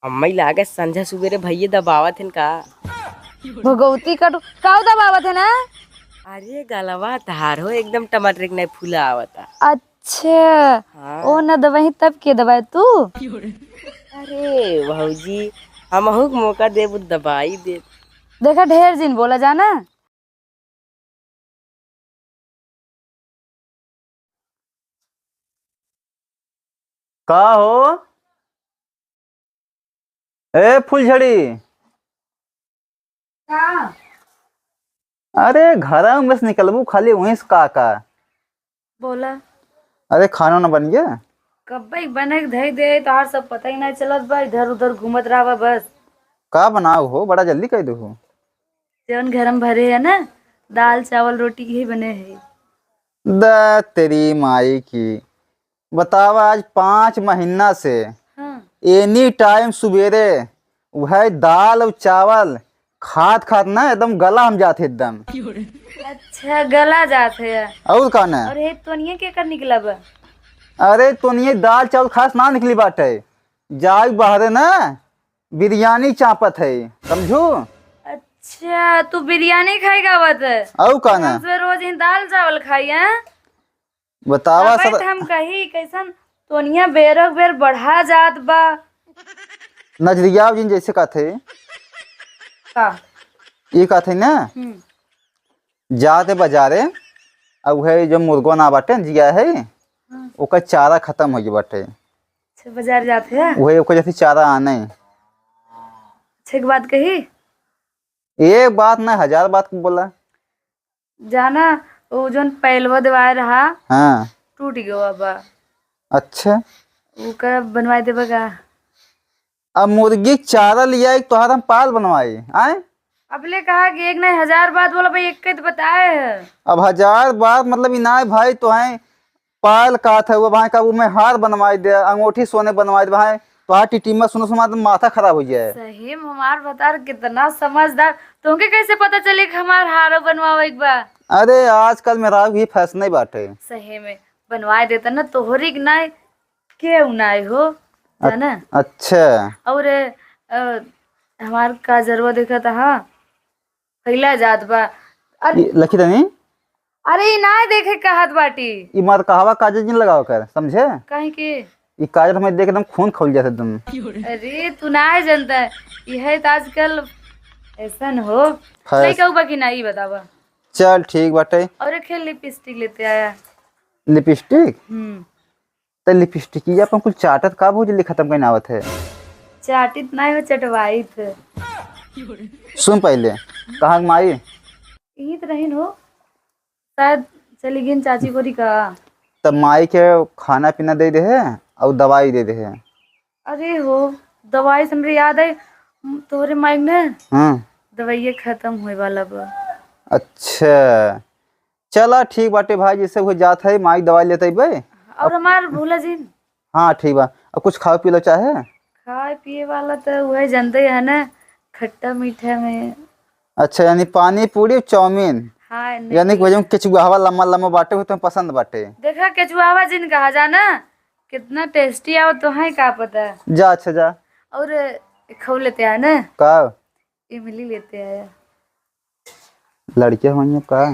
अम्मा लागे संझा सुबेरे भैया दबावत हन का। भगवती का दबावत है ना। अरे गलवा तार हो एकदम टमाटर के नहीं फूला आवता। अच्छा। ओ हाँ। न दवाई तब के दवाई तू। अरे भाऊजी हम मौका दे दबाई दे। देखा ढेर दिन बोला जाना। का हो। ए फुलझड़ी। का? अरे घर में से निकलबू खाली वहीं से का। बोला। अरे खाना ना बन गया। कब भाई बने के धई दे तार सब पता ही नहीं चलत बा इधर उधर घूमत रहा बा बस। का बनाओ हो बड़ा जल्दी कह दो हो। जवन गरम भरे है ना। दाल चावल रोटी यही बने है। द तेरी माई की। बतावा आज 5 महीना से हाँ। एनी टाइम सुबेरे वह दाल और चावल खात खात ना एकदम गला हम जाते एकदम। अच्छा गला जात है। और का ना। और ये तोनिए के कर निकला बा। अरे तो नहीं दाल चावल खास ना निकली बाटे। जाग बहरे ना बिरयानी चापत है समझू। अच्छा तू बिरयानी खाएगा बत। और का ना। हमसे रोज ही दाल चावल खाई है। बतावा अबे सर। त हम कही कैसन तोनिया बेरक बेर बढ़ा जात बा। नजरिया जिन जैसे का थे। का? ये का थे ना। जाते बाजारे अब वह जो मुर्गो ना बाटे जिया है ओका चारा खत्म हो गया बाटे। अच्छा बाजार जाते हैं। वही ओका जैसे चारा आने। अच्छा एक बात कही। एक बात ना 1000 बात को बोला। जाना वो जोन पहलवा दवाई रहा हाँ। टूट गया बा। अच्छा। वो का बनवाए दे बगा। अब मुर्गी चारा लिया एक तो हम पाल बनवाए आए। अबले कहा कि एक नहीं 1000 बात बोला भाई एक तो बताए है। अब 1000 बात मतलब इनाय भाई तो है। पाल का था वो भाई का वो मैं हार बनवाई दे अंगूठी सोने बनवाई दे भाई। तो हाँ टीटीमा सुनो सुना तो माथा खराब हो जाए। सही में हमार बता रहे, कितना समझदार। तुमके कैसे पता चले कि हमार हारो बनवाओ एक बार। अरे आजकल मेरा भी फैशन ही बाटे। सही में बनवाए देता ना तोहरी के नाय के उनाय हो जाना। अच्छा। और हमार का जरूर देखा था हाँ फैला जात बा। अरे लखी तनी। अरे ई नाय देखे कहत बाटी। ये मार कहवा काजल जिन लगाओ कर समझे। कहीं के। ये काजल हमें देख एकदम खून खोल जाते एकदम। अरे तू नाय जानता है यह तो आजकल ऐसा न हो नहीं फैस। कहू बाकी ना ही बतावा। चल ठीक बाटे। और एक खेल लिपस्टिक लेते आया। लिपस्टिक। तो लिपस्टिक ये अपन कुछ चाटत का बहुत जल्दी खत्म करना आवत है। चाटित नहीं हो चटवाई थे। सुन पहले कहाँ माई। यही तो रही हो शायद चली गई चाची गोरी का। तब माई के खाना पीना दे दे है और दवाई दे दे है। अरे हो दवाई से मेरे याद है तोहरे माइक ने हाँ। दवाई खत्म होए वाला बा। अच्छा। चला ठीक बाटे भाई जैसे वो जात है माई दवाई लेते भाई। और हमार भूला जी। हाँ ठीक बा अब कुछ खाओ पी लो चाहे। खाए पिए वाला तो वह जानते है ना खट्टा मीठा में। अच्छा यानी पानी पूरी और चाउमीन। हाँ यानी कि वजह केचुआ लम्बा लम्बा बाटे हो तो पसंद बाटे। देखा केचुआवा जिन कहा जाना कितना टेस्टी आओ तो है का पता। जा अच्छा जा। और खो लेते हैं ना का इमली लेते आया। लड़के होंगे का।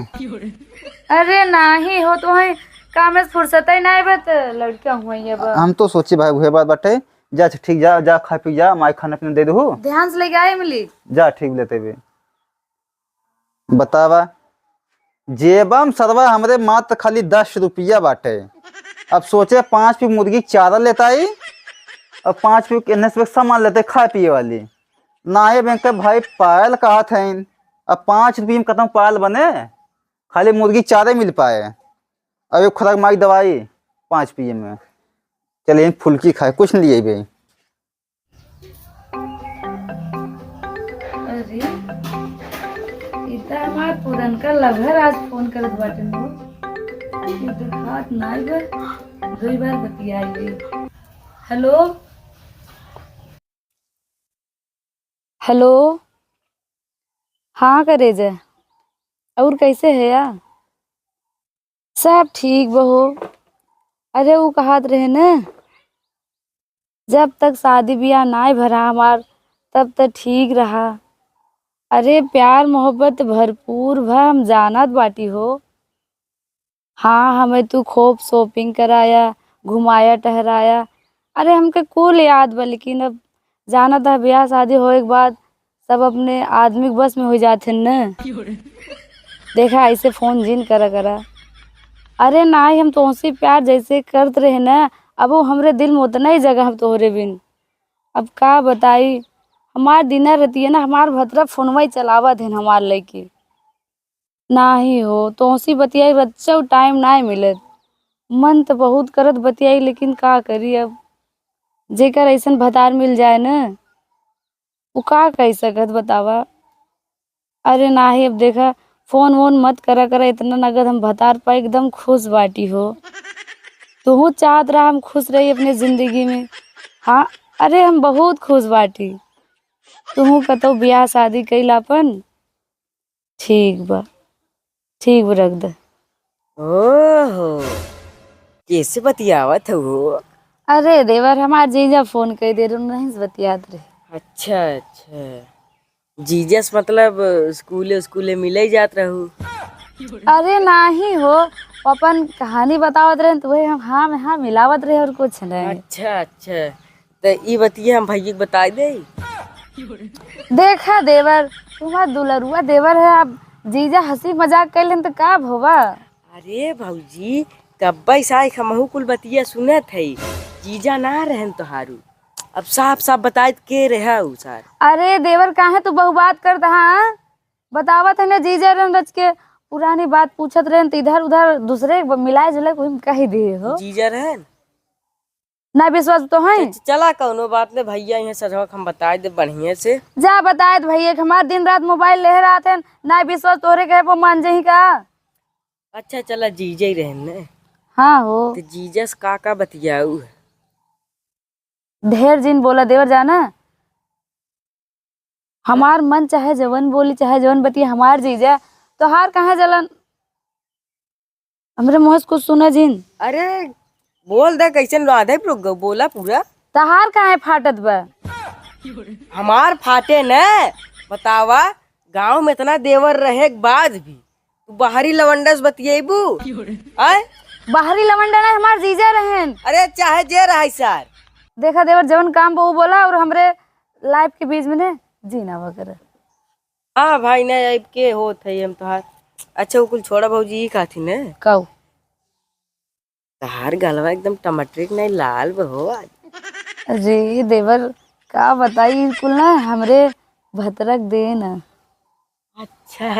अरे नहीं हो तो है काम में फुर्सत ही नहीं बत लड़का हुआ ये बा। हम तो सोचे भाई वही बात बाटे। जा अच्छा ठीक जा जा खा पी जा माई खाना पीना दे दो। ध्यान से लेके आए इमली। जा ठीक लेते हुए। बतावा जेबम सरवा हमरे मात्र खाली 10 रुपया बाटे। अब सोचे 5 पी मुर्गी चारा लेता ही और 5 पी सामान लेते खा पिए वाली। ना ये बैंक का भाई पायल कहा था अब 5 रुपये में खत्म पायल बने खाली मुर्गी चारे मिल पाए। अब एक खुराक माई दवाई 5 पी में चलिए फुल्की खाए कुछ नहीं लिए भाई। अरे इतना हमार पुरनका लभर आज फोन करत बाटे नो। ये देखात नहीं बा 2 बार बतियाई। Hello hello. हाँ करे जे और कैसे है या सब ठीक बहो। अरे वो कहात रहे ना जब तक शादी ब्याह नाय भरा हमार तब तक ठीक रहा। अरे प्यार मोहब्बत भरपूर भा, हम जानत बाटी हो। हाँ, हमें तू खूब शॉपिंग कराया, घुमाया टहराया। अरे हमके कुल याद बा, लेकिन अब जाना था ब्याह शादी होए के बाद सब अपने आदमी के बस में हो जाते न। देखा ऐसे फोन जिन करा करा। अरे नाई, हम तुमसे प्यार जैसे करते रहे ना, अब वो हमरे दिल में उतना ही जगह हम तोहरे बिन। अब का बताई, हमार दिना रहती है ना, हमार भतरा फोनवा ही चलावत है हमार लइके। ना ही हो तुमसे बतियाई बच्चा टाइम ना मिलत। मन तो बहुत करत बतियाई, लेकिन का करी अब। जेकर ऐसन भतार मिल जाए न, वो का कह सकत बतावा। अरे नाही, अब देखा फोन वोन मत करा करा इतना नगद, हम भतार पा एकदम खुश बाटी हो। तू चाहत रहा हम खुश रही अपने जिंदगी में। हाँ, अरे हम बहुत खुश बाटी। तू कतो ब्याह शादी कैलापन ठीक बा, ठीक बा, रख दे। ओहो, कैसे बतियावत हो? अरे देवर, हमार जीजा फोन कर दे रहे, नहीं से बतियात रहे। अच्छा अच्छा, जीजस मतलब स्कूले स्कूले मिले जात रहू। अरे नाही हो, अपन कहानी बतावत रहे तो वही हम हाँ में हाँ मिलावत रहे, और कुछ नहीं। अच्छा अच्छा, तो ई बतिया हम भैया के बता दे। देखा देवर, तुम्हारा दुलरुआ देवर है। अब जीजा हंसी मजाक कर लें तो का होवा। अरे भौजी, कब्बई साई हमहू कुल बतिया सुनत है। जीजा ना रहन तोहारू, अब साफ साफ बताए के रहा उ सार। अरे देवर, काहे तू बहु बात करता? हाँ, बतावत है ना, जीजा रन रच के पुरानी बात पूछत रहे तो इधर उधर दूसरे मिलाए जुलाए कोई कही दिए हो। जीजा रहन ना विश्वास तो है। चला कौनो बात ने भैया यहाँ सजवा हम बता दे बढ़िया से। जा बताए भैया कि हमार दिन रात मोबाइल ले रहा थे, ना विश्वास तोहरे कहे पर मान जही का। अच्छा चला, जीजा ही रहन ने। हाँ हो, तो जीजस का बतियाऊ? ढेर जिन बोला देवर जाना। हमार मन चाहे जवन बोली चाहे जवन बतिया, हमार जीजा तो हार कहाँ जलन। हमरे मुँह से कुछ सुना जिन। अरे बोल दे, कैसे राधे लोग बोला पूरा। तहार काहे फाटत बा? हमार फाटे न, बतावा। गांव में इतना देवर रहे के बाद भी तू बाहरी लवंडस बतियेबू? आय बाहरी लवंडा ना, हमार जीजा रहन। अरे चाहे जे रहा सार। देखा देवर, जवन काम वो बोला, और हमरे लाइफ के बीच में ने जीना वगैरह। हाँ भाई, न अब के होत है हम तोहार। अच्छा वो कुल छोड़ा भौजी, का थी न कऊ तहार गलवा एकदम टमाटर के नहीं लाल बहो आज। अरे देवर, का बताई कुल ना हमरे भतरक दे न। अच्छा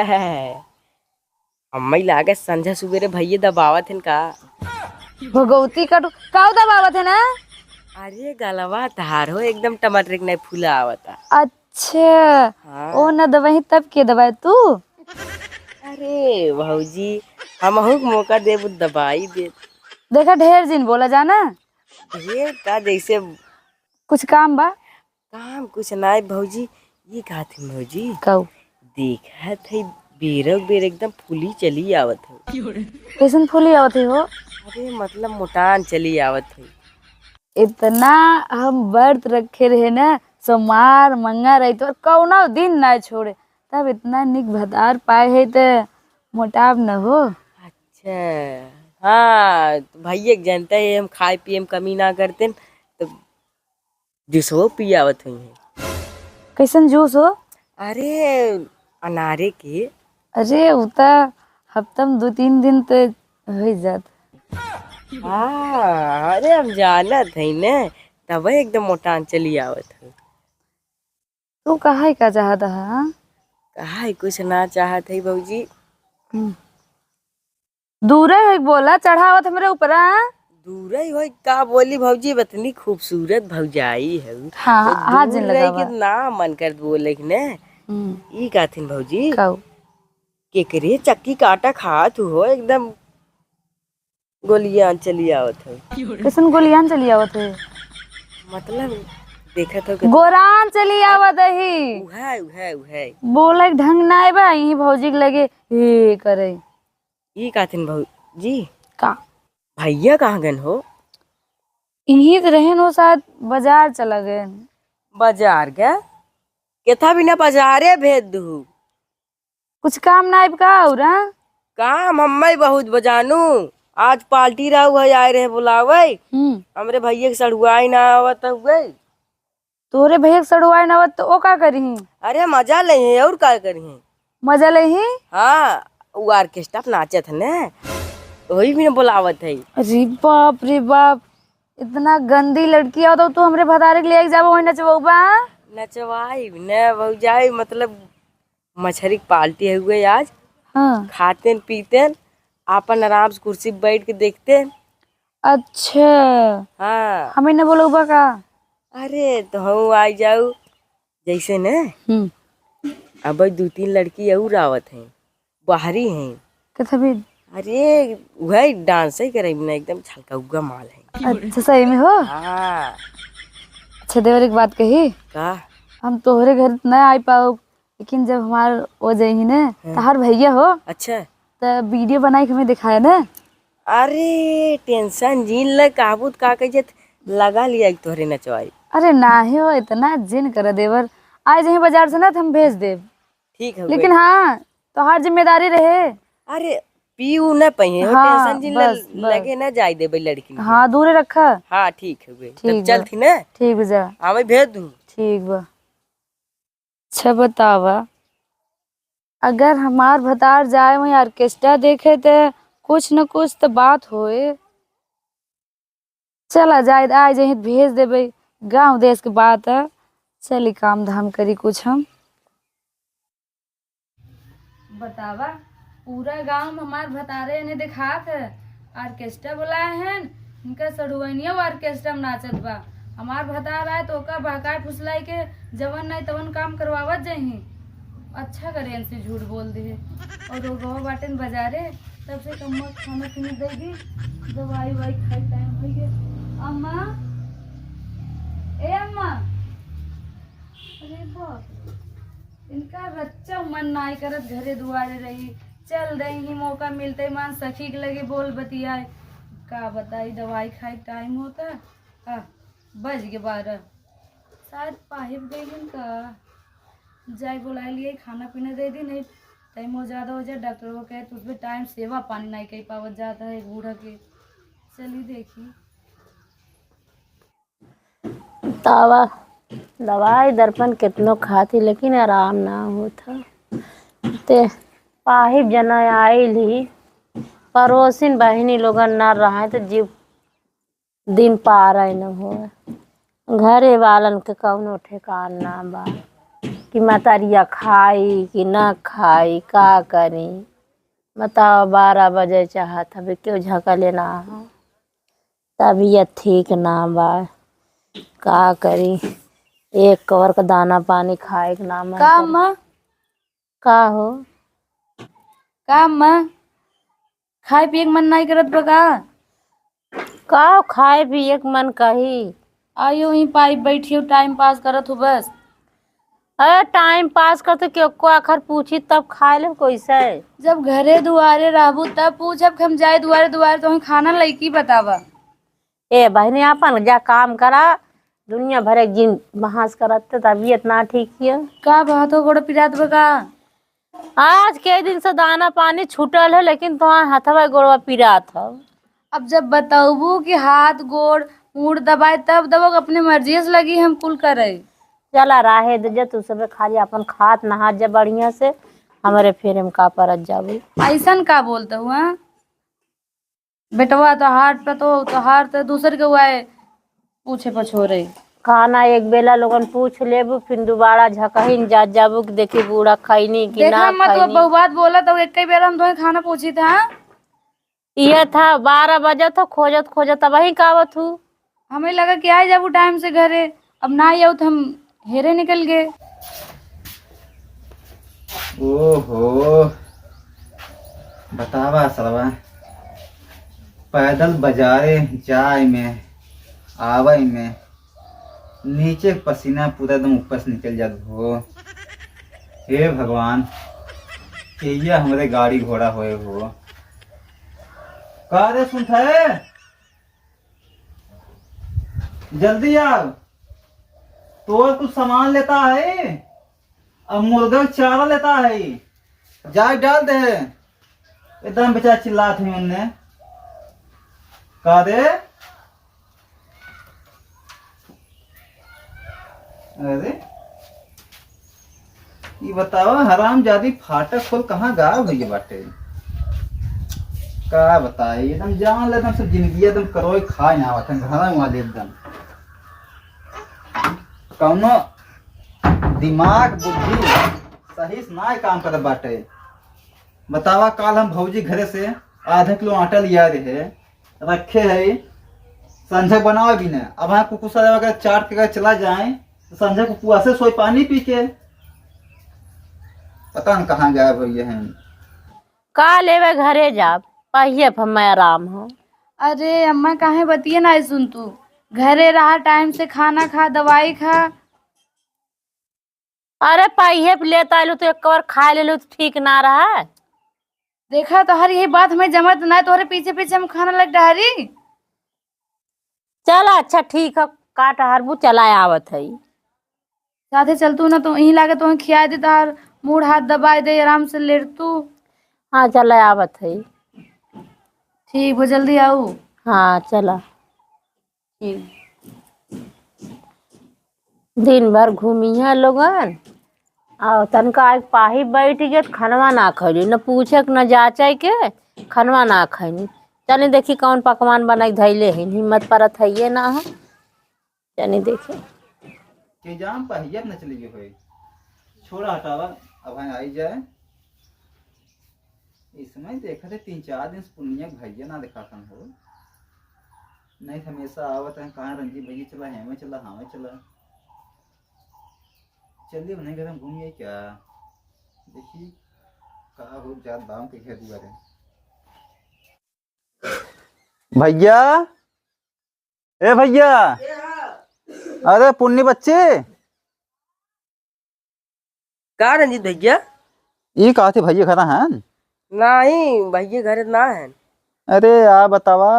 हम्मई लागे संझा सुबेरे भैया दबावत हन का। भगवती का दबावत है ना। अरे गलवा तहार हो एकदम टमाटर के नहीं फूला आवता। अच्छा, हाँ। ओ न दबाई तब के दबाए तू। अरे भौजी, हमहू के मौका देबू दबाई दे। देखा ढेर जिन बोला जाना। ये का जैसे कुछ काम बा? काम कुछ नाय भौजी। ये का थी भौजी, कऊ देखा थे बेर बेर एकदम फूली चली आवत हो। कैसन फूली आवत हो? अरे मतलब मोटान चली आवत है। इतना हम व्रत रखे रहे ना, सोमवार मंगा रही तो कौना दिन ना छोड़े, तब इतना निक भतार पाए है तो मोटाब न हो। अच्छा हाँ, तो भैया के जानता है हम खाए पिए में कमी ना करते न, तो जूसो पी आवत हुई है। कैसन जूस हो? अरे अनारे के। अरे उता हफ्ता में 2-3 दिन तो हो जात। हाँ अरे हम जानत है न, तब एकदम मोटान चली आवत है। तू कहा का चाहता है? कहा कुछ ना चाहत है भौजी। दूर है बोला, चढ़ावत मेरे ऊपर। दूर ही हो का बोली भौजी, बतनी खूबसूरत भौजाई है। हाँ तो हाथ दूर जिन रह लगा के ना मन कर बोले कि न। ई काथिन भौजी, कऊ केकरे चक्की काटा खात हो एकदम गोलियां चली आवत है। कैसन गोलियान चली आवत है? मतलब देखा तो गोरान चली आवत है। उहे उहे उहे बोले के ढंग ना बा, यही भौजी के लगे हे करे। ई काथिन भौजी, का भैया कहाँ गन हो? इन्हीं तो रहन हो, शायद बाजार चला गए। बाजार क्या केथा बिना बाजारे भेज दू। कुछ काम नाइब का और हाँ? काम हम्मे बहुत बजानू। आज पार्टी रहू है आए रहे बुलावे। हमरे भैया के सड़ुआई ना आवत हुए। तोरे भैया के सड़ुआए नवत तो ओ का करी? अरे मजा ले हैं और क्या करी। मजा ले ही। हाँ वो ऑर्केस्ट्रा नाचत है ना, वही भी बुलावत है। अरे बाप रे बाप, इतना गंदी लड़की हो तो तू हमरे भतारे के लिए जाबो वही नचबो बा? नचवाई न भौजाई, मतलब मछरी की पार्टी हुए आज। हाँ। खाते पीते आपन आराम से कुर्सी पे बैठ के देखते। अच्छा। हाँ हमें न बोलो बा का? अरे तो हम आ जाऊ जैसे न। अब 2-3 लड़की और आवत हैं, बाहरी हैं। कथा भी? अरे वही डांस ही करे ना, एकदम छलका उगा माल है। अच्छा सही में हो? हाँ। अच्छा देवर एक बात कही, का हम तोहरे घर न आ पाओ, लेकिन जब हमार हो जाही न तहार भैया हो अच्छा तो वीडियो बनाई के हमें दिखाए न। अरे टेंशन जीन ल काबूत का कहे लगा लिया एक तोहरे नचवाई। अरे नाही हो, इतना जिन कर देवर। आज यही बाजार से ना तो हम भेज देव, ठीक है लेकिन हाँ तोहार जिम्मेदारी रहे। अरे पीऊ न पहिए हो, हाँ, टेंशन जिन बस, लगे ना जाए दे लड़की। हाँ दूरे रखा। हाँ ठीक है वे, ठीक तब चल थी ना। ठीक बजा। हाँ मैं भेज दूँ। ठीक बा। अच्छा बतावा, अगर हमार भतार जाए वही ऑर्केस्ट्रा देखे तो कुछ न कुछ तो बात होए। चला जाए आज यही भेज देवे, गांव देश के बात है। चली काम धाम करी कुछ हम। बतावा, पूरा गांव में हमार भतारे ने दिखात है, ऑर्केस्ट्रा बुलाए हैं, इनका सड़ुवनिया ऑर्केस्ट्रा में नाचत बा। हमार भतार आए तो ओका बहकाए फुसलाई के जवन नहीं तवन काम करवावत जही। अच्छा करे इनसे झूठ बोल दे और वो गवा बाटे न बाजारे, तब से कम खाना पीने देगी, दवाई वाई खाई टाइम हो गया। अम्मा, ए अम्मा, अरे बाप, इनका रच्चा मन नाई करत घरे दुआरे रही। चल रही ही मौका मिलते मान सखी के लगे बोल बतियाए। का बताई दवाई खाई टाइम होता। बज के 12, शायद पाहिब गई का जाए बुला लिए, खाना पीना दे दी। नहीं टाइम हो ज़्यादा हो जाए, डॉक्टर वो कहे तो उसमें टाइम सेवा पानी नहीं कही पावत जाता है बूढ़ा के। चलिए देखिए। तावा दवाई दर्पण कितनो खाती लेकिन आराम ना होता। ते पाहिब जना आइल ही, पड़ोसिन बहिनी लोगन न रहे तो जीव दिन पार न हो। घरे वालन के कौनो ठेकान ना बा कि मतरिया खाई कि न खाई, का करी बताओ। 12 बजे चाहत हवे क्यों झकले ना हो, तबीयत ठीक ना बा, का करी। एक कवर का दाना पानी खाए के नाम का अम्मा? का हो का अम्मा, खाए पिए के मन नहीं करत बका? का खाए पिए के मन कही। आयो वहीं पाइप बैठी हो टाइम पास करत हो बस। अरे टाइम पास करते क्यों को आखिर पूछी तब खाए ले कैसे। जब घरे दुआरे रहबू तब पूछब कि हम जाए दुआरे दुआरे तो खाना लईकी बतावा। ए बहनी अपन जा काम करा, दुनिया भरे जिन बहास करत तबीयत ना ठीक है। का बात हो, गोड़ पिरात बका? आज के दिन से दाना पानी छूटल है लेकिन तुम्हारा हथवा गोड़वा पिरात है। अब जब बताऊबू कि हाथ गोड़ मुड़ दबाए तब दबो, अपने मर्जी से लगी हम कुल करे। चला राहे दे तू सब खाली अपन खात नहा जा बढ़िया से, हमारे फेरे में का परत जाबू। ऐसन का बोलते हुआ बेटवा, तो हाथ पे तो हार तो दूसर के हुआ है पूछे पछोरे। खाना एक बेला लोगन पूछ लेबू फिर दोबारा झकहीन जा जाबू कि देखी बूढ़ा खैनी कि ना देखा मत खैनी। बहु बात बोला तो एक ही बेर हम तुम्हें खाना पूछी था। ये था 12 बजे तो खोजत खोजत वही कावत हूँ। हमें लगा कि आ जाबू टाइम से घरे, अब ना आई तो हम हेरे निकल गए। ओहो बतावा सरवा, पैदल बाजारे जाए में आवे में नीचे पसीना पूरा एकदम ऊपर से निकल जात हो। हे भगवान, ये हमारे गाड़ी घोड़ा होए हो। का रे सुनता है जल्दी आओ। तो कुछ सामान लेता है, अब मुर्गा का चारा लेता है, जाग डाल दे। एकदम बेचारा चिल्लात हुई उनने कहा दे। अरे ये बताओ हराम जादी फाटक खोल कहाँ गायब हुई बाटे। का बताए एकदम जान ले एकदम सब जिंदगी एकदम करो खाए ना वतन घर वाले एकदम कौनो दिमाग बुद्धि सही से ना काम करे बाटे। बतावा काल हम भौजी घरे से आधा किलो आटा लिया रहे रखे है, संझे बनाओ भी ना। अब हाँ कुकुर सारे अगर चाट के अगर चला जाए तो संझे को कुआ से सोई पानी पी के पता न कहाँ गायब हुई है। का लेवे घरे जा पहिए मैं आराम हो। अरे अम्मा काहे बतिए ना सुन तू, घरे रहा टाइम से खाना खा दवाई खा। अरे पहिए पे लेता आलू तो एक बार खा ले लो तो ठीक ना रहा। देखा तो हर यही बात हमें जमत ना, तोहरे पीछे पीछे हम खाना लग डहरी। चल अच्छा ठीक है, काट हरबू चला आवत है। साथे चल तू ना तो यहीं लागे तो खिया दे, तार मूड हाथ दबाए दे आराम से लेट तू। हाँ चला आवत है। ठीक वो जल्दी आओ। हाँ चला। ठीक। दिन भर घूमी है लोगन और तनका एक पाही बैठ गए खनवा ना खैली, न पूछे न जाचे के खनवा ना खैनी। चली देखी कौन पकवान बनाई धैले है, हिम्मत परत है ये ना है। चली देखी के जाम पहिया न चली गई होई। छोड़ा हटावा अब हाँ आई जाए। इस समय देखा थे 3-4 दिन से पुनिया भैया ना देखा था हो, नहीं हमेशा आवत है कहाँ रंजी भैया चला हेमे चला हाँ चला। चलिए नहीं घर घूमिए क्या देखिए कहा हो ज्यादा दाम के खेत बारे। भैया ए भैया, अरे पुन्नी बच्चे का रंजीत भैया? ये कहा थे भैया घर हैं? नहीं भैया घर ना है। अरे यार बतावा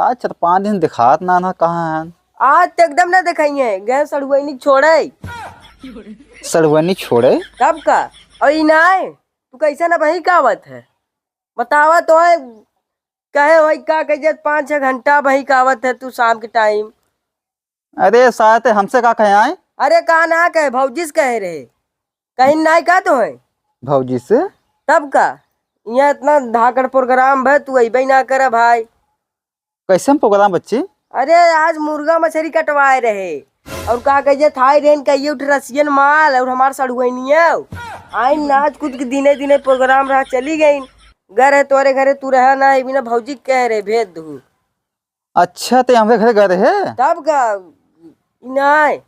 आज 4-5 दिन दिखात ना कहाँ हैं? आज तक एकदम ना दिखाइए गए सड़ुआनी छोड़े। सड़वनी छोड़े कब का और इनाए तू कैसे ना वही कावत है बतावा तो है कहे वही का कहे 5-6 घंटा वही कावत है तू शाम के टाइम। अरे शायद हमसे का कहे आए? अरे कहा ना कहे भौजी से कहे रहे कहीं ना का तो है भौजी से तब का यहाँ इतना धाकड़ प्रोग्राम है तू अबे ना करे भाई। कैसे हम प्रोग्राम बच्चे? अरे आज मुर्गा मछली कटवाए रहे और कहा कहिए थाईलैंड कहिए रसियन माल और हमार सड़ुआनिया आई नाच कूद के दिने दिने प्रोग्राम रहा चली गई। घर है तोरे घरे तू रहा ना बिना भौजी कह रहे भेज दू। अच्छा तो हमारे घर गए है तब का नहीं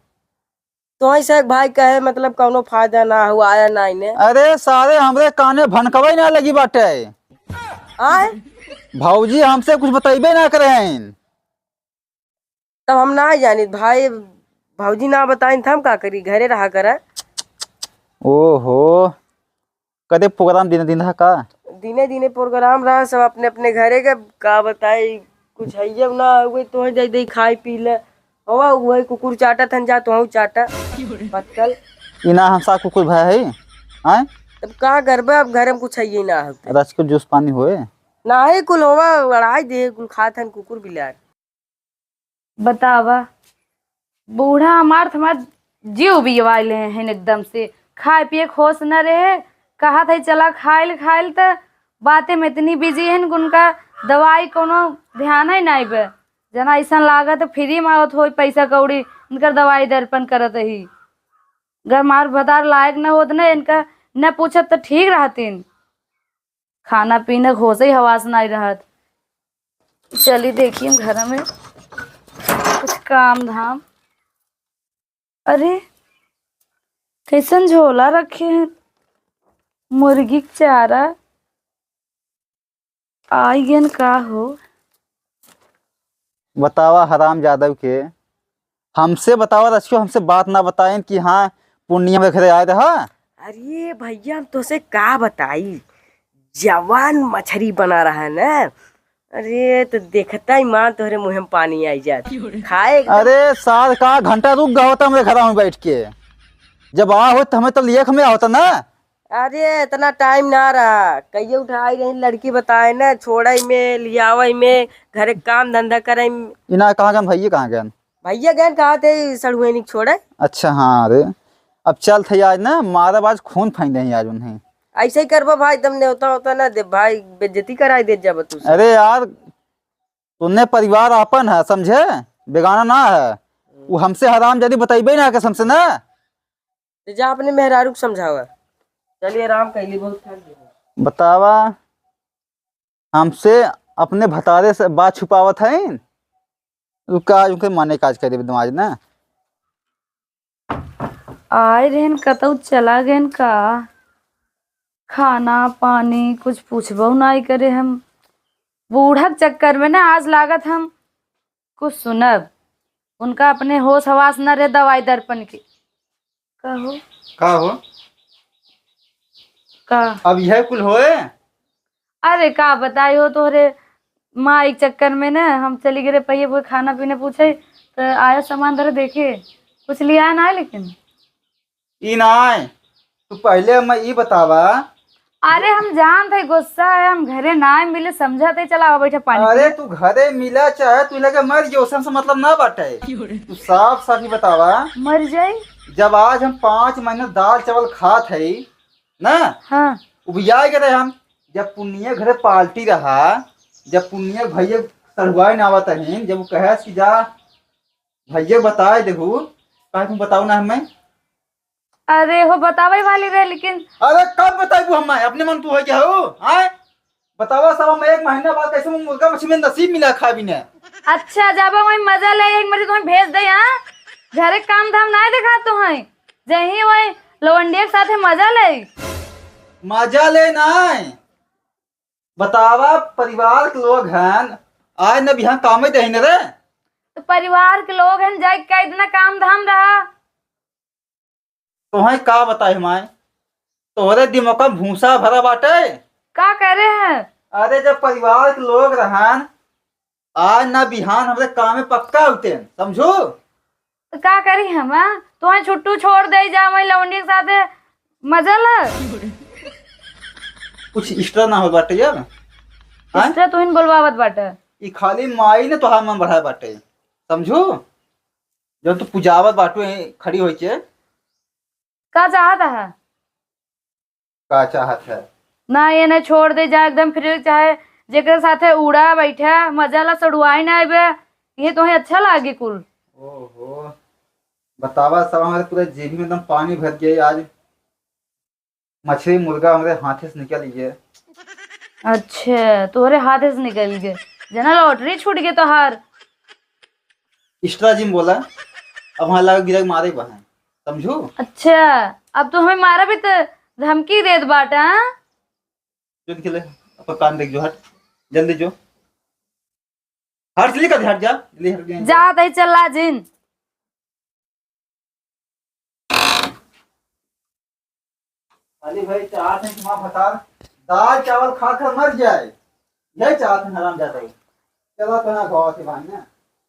तो ऐसे भाई कहे मतलब कौनो फायदा ना हुआ आया ना इन्हें। अरे सारे हमरे काने भनकवे ना लगी बाटे। आए भौजी हमसे कुछ बताइबे ना करे हैं। तब हम ना जानी भाई भौजी ना बताइन था हम का करी घरे रहा करे। ओहो कदे प्रोग्राम दिन दिन का दिने दिने प्रोग्राम रहा सब अपने अपने घरे के का बताई कुछ है जब ना हुए तो दे दे खाई पी ले हुआ वही कुकुर चाटा थन जा तो चाटा पत्तल इना हम सा कुकुर भाई है हैं? तब का करबे अब घर में कुछ है ना होते रच के जूस पानी होए ना ही कुल होवा लड़ाई दे कुल खात हन कुकुर बिलार। बतावा बूढ़ा हमार हमार जीव भी वाले हैं एकदम से खाए पिए होश न रहे। कहा था चला खाइल खाइल तो बातें में इतनी बिजी है उनका दवाई कोनो ध्यान है नहीं बे जना ऐसा लागत फ्री में आवत हो पैसा कौड़ी उनका दवाई दर्पण करत ही। घर मार भतार लायक न होत न इनका न पूछत तो ठीक रहतीन। खाना पीना होश ही हवास नहीं रहत। चली देखिए घर में कुछ काम धाम। अरे कैसन झोला रखे हैं मुर्गी के चारा आई गन का हो। बतावा हराम जादव के हमसे बतावा रचियो हमसे बात ना बताएं कि हाँ पूर्णिया में घरे आए थे। हाँ अरे भैया हम तो से का बताई जवान मछली बना रहा है ना अरे तो देखता ही माँ तोहरे मुंह में पानी आई जात खाए। अरे साल का घंटा रुक गया होता मेरे घर में बैठ के, जब आ हो तो हमें तो लिए में होता ना। अरे इतना टाइम ना रहा, कहिए उठाई रही लड़की बताए ना, छोड़ई में लियावई में, घरे काम धंधा करे में। इना कहाँ गए भैया, कहाँ गए? भैया गए कहा थे सड़ुएनी छोड़े। अच्छा हाँ, अरे अब चल थे आज ना, मारा बाज खून फेंक दे आज उन्हें। ऐसे ही करबो भाई, तुम न्योता होता ना दे भाई, बेइज्जती कराई दे जब तू। अरे यार तुमने परिवार आपन है समझे, बेगाना ना है। वो हमसे हराम यदि बताइबे ना कसम से ना। तो जा अपने मेहरारू को समझावा। चलिए आराम कैली, बहुत थक गए। बतावा, हमसे अपने भतारे से बात छुपावत है। रुका उनके माने काज कर दे आज ना। आए रहन कतौ चला गए का, खाना पानी कुछ पूछबो नहीं करे। हम बूढ़ा के चक्कर में ना आज लागत हम कुछ सुनब, उनका अपने होश हवास न रहे दवाई दर्पण की। कहो का हो का अब यह कुल होए। अरे का बताइयो तोहरे माँ एक चक्कर में ना हम चली गए पहिए वो खाना पीने पूछे, तो आया सामान धरे देखे कुछ लिया ना है। लेकिन ई नाय, तू पहले मैं ई बतावा। अरे हम जान थे गुस्सा है, हम घरे ना मिले समझा थे, चला बैठे पानी अरे पी। तू घरे मिला चाहे तू लगे मर गयो, उससे मतलब ना बाटे। तू साफ साफ ही बतावा। मर जाई। जब आज हम 5 महीने दाल चावल खात है ना, हाँ उबिया गए हम। जब पुण्य घरे पार्टी रहा, जब पुण्य भैया सड़ुआई ना आवत है, जब वो कहे कि जा भैया बताए देखू, कहे तुम बताओ ना हमें। अरे हो बतावे वाली रहे लेकिन। अरे कब बताइबू हम अपने मन तू हो क्या हो आए बतावा। सब हम 1 महीना बाद कैसे मुर्गा मछली में नसीब मिला खा भी ने। अच्छा जब वही मजा ले एक मरी तुम्हें भेज दे। हाँ घरे काम धाम ना दिखा तुम्हें, जही वही लवंडिया के साथ मजा ले। मजा ले ना बतावा, परिवार के लोग हैं आज न बिहान काम दे न रे। तो परिवार के लोग हैं जाए का इतना काम धाम रहा। तुम्हें का बताए माए, तोहरे दिमाग में भूसा भरा बाटे। का करे हैं। अरे जब परिवार के लोग रहन आज ना बिहान हमरे काम में पक्का होते समझो। तो का करी हम तुम्हें छुट्टू छोड़ दे जा वही लवंडिया के साथ मजा ल। कुछ एक्स्ट्रा ना हो बाटे यार। इससे तो इन बोलवावत बाटे। ई खाली माई ने तोहार मन बढ़ाए बाटे समझो। जब तू पुजावत बाटू खड़ी होई के का चाहता है का चाहत है ना, ये नहीं छोड़ दे जा एकदम फिर चाहे जेकर साथे उड़ा बैठा मजा ला सड़ुआई ना आबे, ये तुम्हें अच्छा लागे कुल। ओहो बतावा, सब हमारे पूरे जेबी में एकदम पानी भर गया आज। मछली मुर्गा हमारे हाथे से निकल गए। अच्छा तोहरे हाथे से निकल गए, जना लॉटरी छूट गई तो हार। एक्स्ट्रा जिम बोला, अब वहां लगा गिरा मारे बहन समझो। अच्छा अब तो हमें मारा भी तो धमकी देत बाटा। हाँ? जो दिखे अपन कान देख जो, हट जल्दी जो, हट जल्दी कर, हट जा जल्दी, हट गया जा तही चला जिन। अली भाई चाहते हैं कि माँ बता दाल चावल खा कर मर जाए, यही चाहते हैं हराम जाता है। चलो तो ना गाँव से भाई ना।